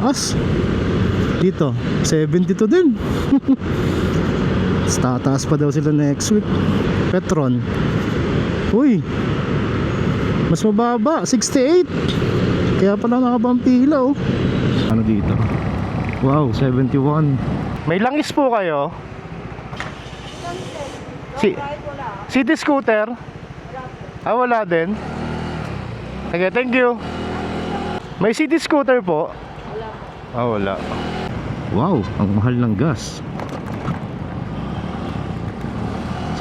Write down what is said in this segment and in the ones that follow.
Taas. Dito 72 din. Tataas pa daw sila next week. Petron, uy, mas mababa, 68. Kaya pala nakabang pila, oh. Ano dito? Wow, 71. May langis po kayo? City scooter? Ah, wala din? Okay, thank you. May city scooter po? Wala. Ah, wala. Wow, ang mahal ng gas.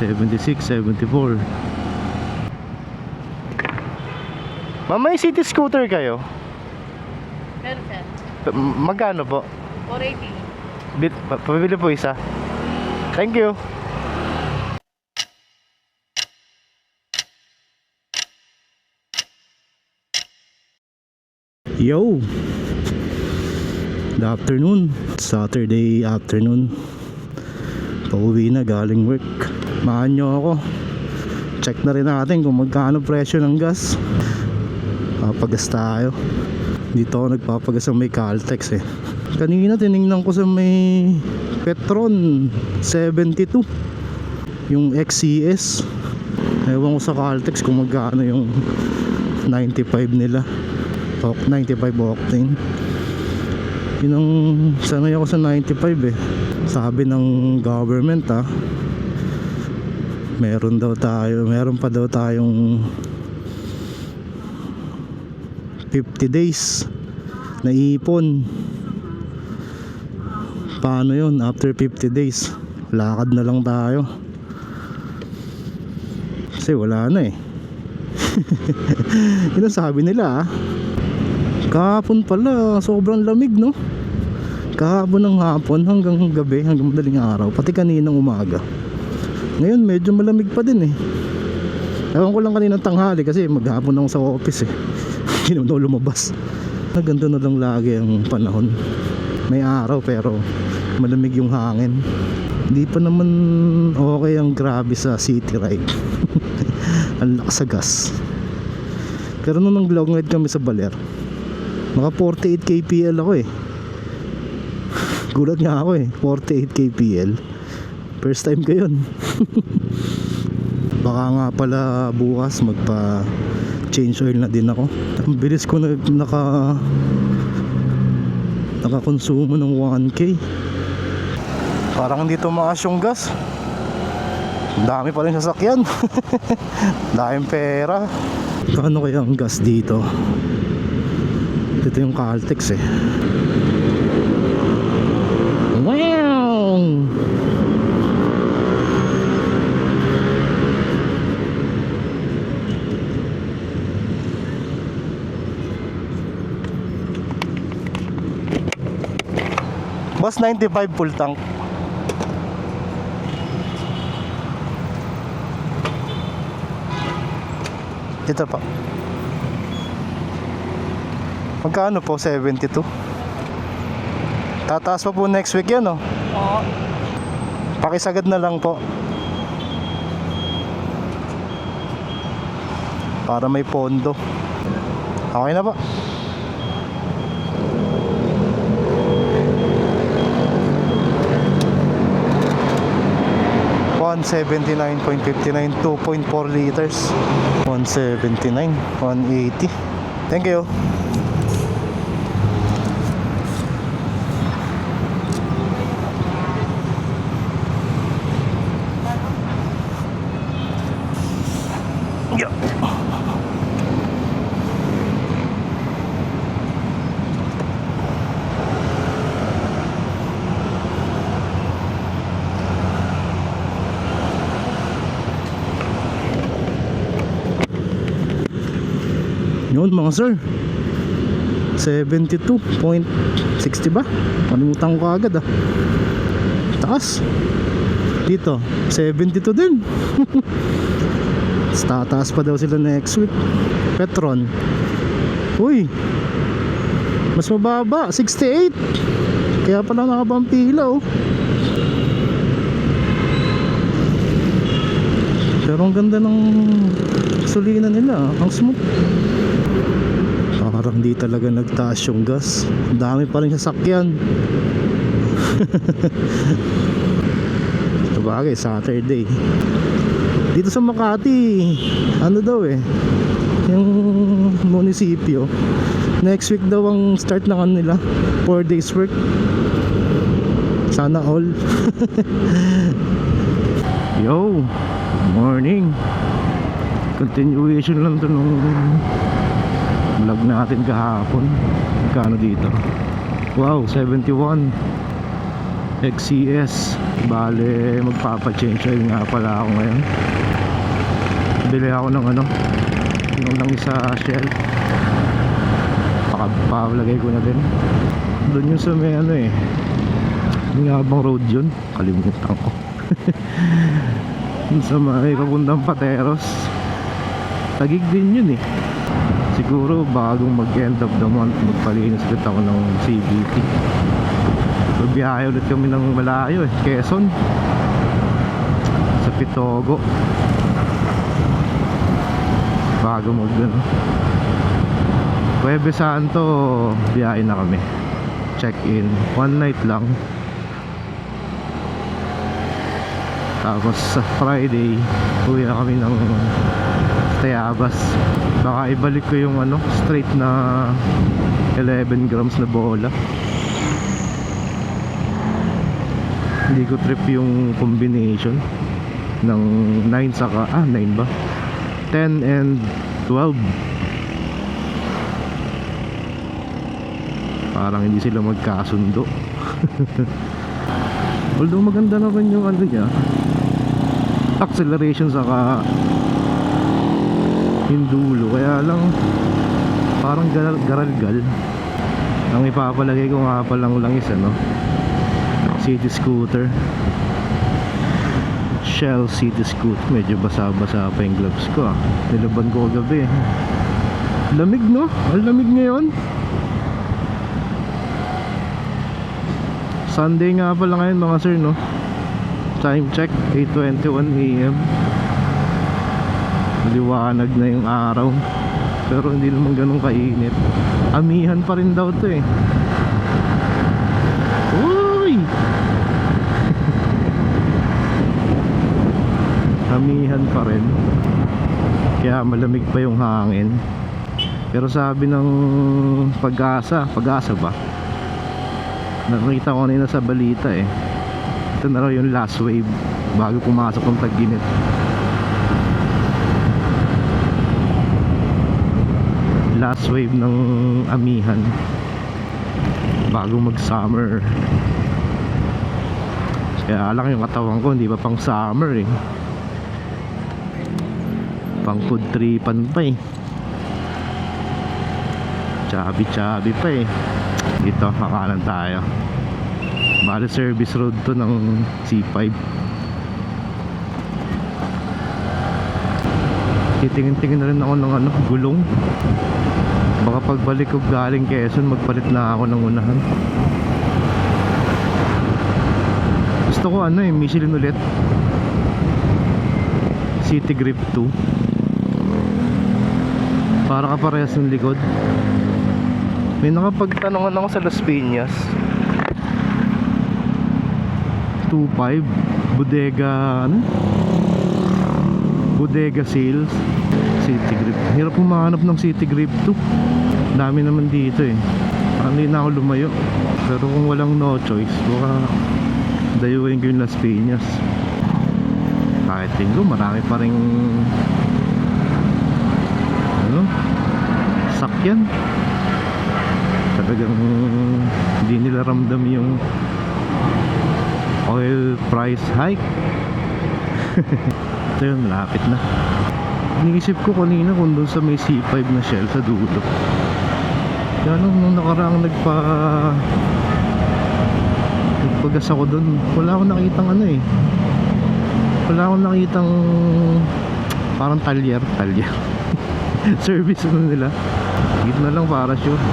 76, 74. Ma'am, may city scooter kayo? Meron sir. Magkano po? 480. Pabili po isa. Thank you. Yo, good afternoon. Saturday afternoon. Pauwi na galing work. Mahan nyo ako. Check na rin natin kung magkano presyo ng gas. Papagas tayo. Dito ako nagpapagas sa may Caltex eh. Kanina tinignan ko sa may Petron 72 yung XCS. Ewan ko sa Caltex kung magkano yung 95 nila. 95 octane. Yun ang sanay ako sa 95 eh. Sabi ng government meron pa daw tayong 50 days na ipon. Paano yun? After 50 days lakad na lang tayo kasi wala na eh. Yun ang sabi nila kahapon pala sobrang lamig, no? Kahapon ng hapon hanggang gabi, hanggang madaling araw, pati kaninang umaga. Ngayon medyo malamig pa din eh. Ewan ko lang kaninang tanghali kasi maghapon ako sa office eh. Hindi naman ako lumabas. Naganda na lang lagi ang panahon. May araw pero malamig yung hangin. Hindi pa naman okay ang grabe sa city ride. Ang lakas sa gas. Pero nung nag-long ride kami sa Baler, naka 48 kpl ako eh. Gulat nga ako eh, 48 kpl. First time ko yun. Baka nga pala bukas magpa change oil na din ako. Ang bilis ko nakakonsumo ng 1k. Parang hindi tumaas yung gas. Dami pa rin sasakyan. Daming pera. Paano kaya ang gas dito? Ito yung Caltex eh. Wow! Boss, 95 full tank. Ito pa. Magkano po? 72. Tataas pa po next week yan, oh. Oo. Pakisagad na lang po para may pondo. Okay na ba? $179.59, 2.4 liters. 179, 180. Thank you. Yun mga sir, 72.60 ba? Kalimutan ko agad Taas. Dito 72 din. Tataas pa daw sila next week. Petron, uy, mas mababa, 68. Kaya pala nakabang pila, oh. Pero ang ganda ng gasolina nila, ang smooth. Parang di talaga nagtaas yung gas. Ang dami pa rin sasakyan. Sabagay, Saturday. Dito sa Makati, ano daw yung munisipyo, next week daw ang start na kanila, 4 days work. Sana all. Yo, morning. Continuation lang to nung vlog natin kahapon. Magkano dito? Wow, 71 XCS. Bale, magpapa-change oil nga pala ako ngayon. Bili ako ng yung lang sa Shell. Pakapalagay ko na din. Doon yung sa may yung habang road yun, kalimutan ko. Yung sa may papuntang Pateros, Taguig din yun siguro bagong mag-end of the month magpalinis ulit ako ng CVT. Magbiyahe ulit kami ng malayo Quezon, sa Pitogo, bago Huwebes Santo biyahe na kami, check in, one night lang. Tapos sa Friday uwi na kami ng Tayabas. Baka ibalik ko yung straight na 11 grams na bola. Hindi ko trip yung combination ng 9 saka 9 ba? 10 and 12. Parang hindi sila magkasundo. Although maganda naman yung niya, acceleration saka yung dulo, kaya lang parang garalgal. Ang ipapalagay ko nga palang langis city scooter, Shell city scooter. Medyo basa-basa pa yung gloves ko nilaban ko kagabi. Lamig ang lamig ngayon. Sunday nga pala ngayon mga sir time check 8:21 AM. Liwanag na yung araw, pero hindi naman ganun kainit. Amihan pa rin daw to Uy! Amihan pa rin, kaya malamig pa yung hangin. Pero sabi ng Pag-asa ba? Nakita ko kanina sa balita ito na raw yung last wave bago pumasok ang tag-init. Last wave ng amihan bago mag summer. Kaya lang yung katawan ko hindi pa pang summer pang food tripan pa chubby pa dito kakanan tayo. Bale service road to ng C5. Titingin-tingin na rin ako ng gulong. Baka pagbalik ko galing Quezon magpalit na ako ng unahan. Gusto ko Michelin ulit, City Grip 2, para kaparehas ng likod. May nakapagtanungan ako sa Las Piñas, 2.5 bodega sales City Grip. Hirap humanap ng City Grip 2. Dami naman dito parang hindi na ako lumayo. Pero kung walang no choice, baka dayuin ko yung Las Piñas. Kahit tingko marami pa ring sakyan. Talagang hindi nila ramdam yung oil price hike. Ito yun, malapit na. Iniisip ko kanina kung doon sa may C5 na Shell sa dulo. Kaya nung nakaraang nagpagas ako doon, wala akong nakitang wala akong nakitang parang talyer service nila. Dito na lang para sure.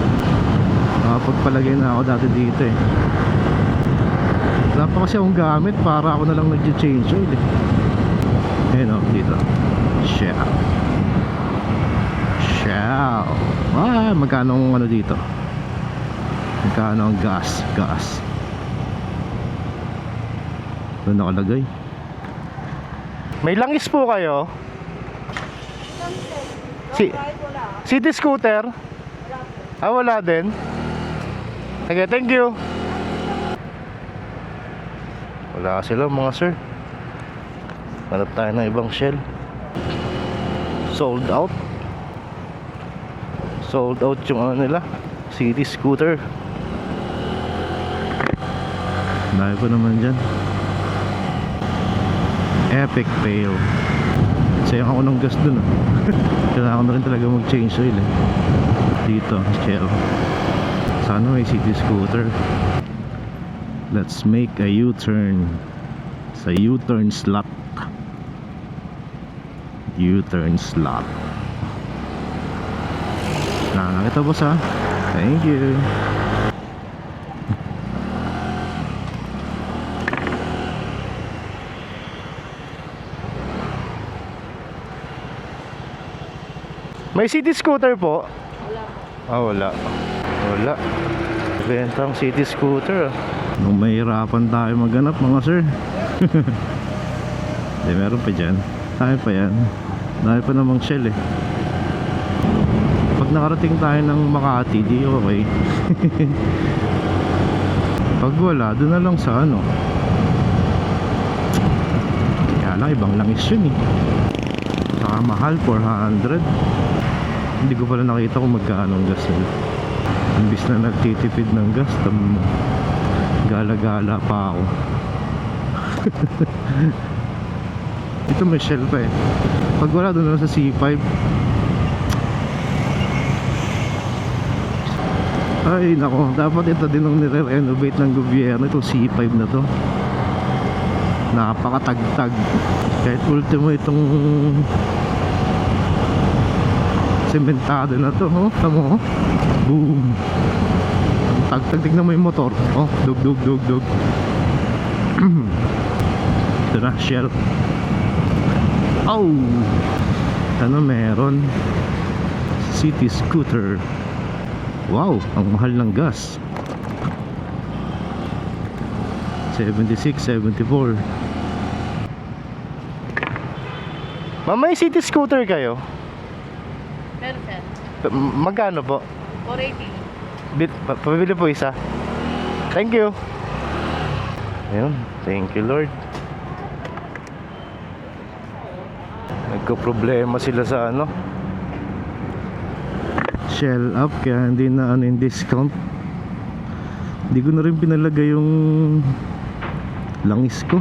Nakapagpalagay na ako dati dito wala pa kasi akong gamit, para ako na lang nag-change oil dito Shell Shell. Magkano ang ano dito? Magkano ang gas? Doon nakalagay. May langis po kayo? City scooter? Wala din. Okay, thank you. Wala sila mga sir. Hanap tayo ng ibang Shell. Sold out yung ano nila, city scooter. Dahil po naman dyan. Epic fail. Sayang ako ng gas dun Kailangan na rin talaga mag change oil dito, Shell. Sana may city scooter. Let's make a U-turn sa U-turn slot. U-turn slot. Nakakita boss ha. Thank you. May city scooter po? Wala. Wala. Bentang city scooter Nung mahirapan tayo maghanap mga sir. Hindi, meron pa dyan. Tayo pa yan. Dahil pa namang Shell Pag nakarating tayo ng Makati, di okay. Pag wala, doon na lang sa ano. Kaya lang, ibang langis yun Saka mahal, 400. Hindi ko pala nakita kung magkano ang gas nila. Imbis na nagtitipid ng gas, gala-gala pa ako. Ito may Shell pa Pag wala, doon na sa C5. Ay nako, dapat ito din ang nire-renovate ng gobyerno. Itong C5 na to, napakatagtag. Kahit ultimo itong sementado na to, tamo boom, ang tagtag. Tignan mo yung motor, dug. Ito na, Shell. Ano meron? City scooter. Wow, ang mahal ng gas. 76, 74. Ma'am, may city scooter kayo? Meron, sir. Magkano po? 480. Pabili po isa. Thank you. Ayun, thank you Lord. Nagko-problema sila sa ano, Shell up, kaya hindi na yung discount. Hindi ko na rin pinalagay yung langis ko.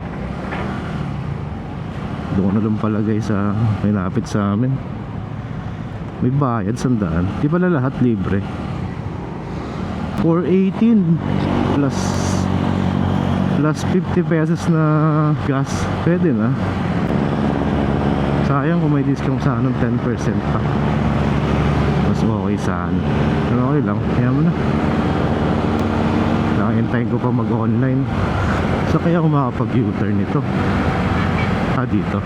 Doon ko na lang palagay sa may napit sa amin. May bayad, 100. Di pala lahat libre. 418 plus 50 pesos na gas. Pwede na. Sayang kung may discount sa anong 10% pa. Mas okay sana. Pero okay lang, kaya mo na. Nakahintayin ko pa mag-online. So kaya ako makapag-U-turn nito. Dito.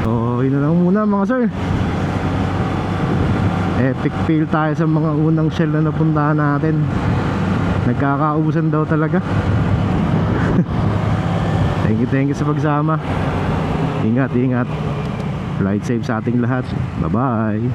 So yun na lang muna mga sir. Epic fail tayo sa mga unang Shell na napuntahan natin. Nagkakaubusan daw talaga. Thank you sa pagsama. Ingat. Flight safe sa ating lahat. Bye bye.